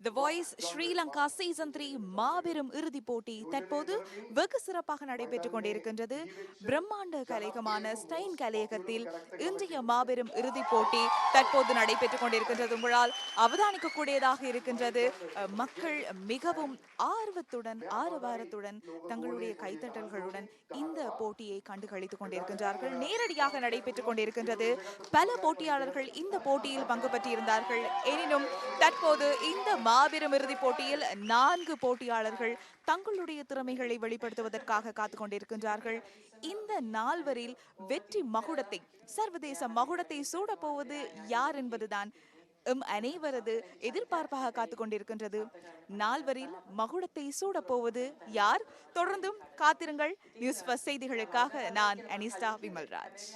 தி voice Sri Lanka season 3 மாபெரும் இறுதிப் போட்டி தற்போது வெகு சிறப்பாக நடைபெற்றுக் கொண்டிருக்கின்றது. பிரம்மாண்ட கலையகமான ஸ்டைன் கலையகத்தில் இன்றைய மாபெரும் இறுதிப் போட்டி தற்போது நடைபெற்றுக் கொண்டிருக்கின்றது. உங்களால் அவதானிக்கக்கூடியதாக இருக்கின்றது. மக்கள் மிகவும் ஆர்வத்துடன் ஆரவாரத்துடன் தங்களுடைய கைத்தட்டல்களுடன் இந்த போட்டியை கண்டுகளித்துக் கொண்டிருக்கின்றார்கள். நேரடியாக நடைபெற்றுக் கொண்டிருக்கின்றது. பல போட்டியாளர்கள் இந்த போட்டியில் பங்கு பெற்றிருந்தார்கள். எனினும் தற்போது இந்த மாபெரும் இறுதிப் போட்டியில் 4 போட்டியாளர்கள் தங்களுடைய திறமைகளை வெளிப்படுத்துவதற்காக காத்துக் கொண்டிருக்கின்றார்கள். இந்த 4வரில் வெற்றி மகுடத்தை, சர்வதேச மகுடத்தை சூடப்போவது யார் என்பதுதான் அனைவரது எதிர்பார்ப்பாக காத்துக் கொண்டிருக்கின்றது. 4வரில் மகுடத்தை சூடப்போவது யார்? தொடர்ந்தும் காத்திருங்கள். நியூஸ் ஃபர்ஸ்ட் செய்திகளுக்காக நான் அனிஸ்டா விமல்ராஜ்.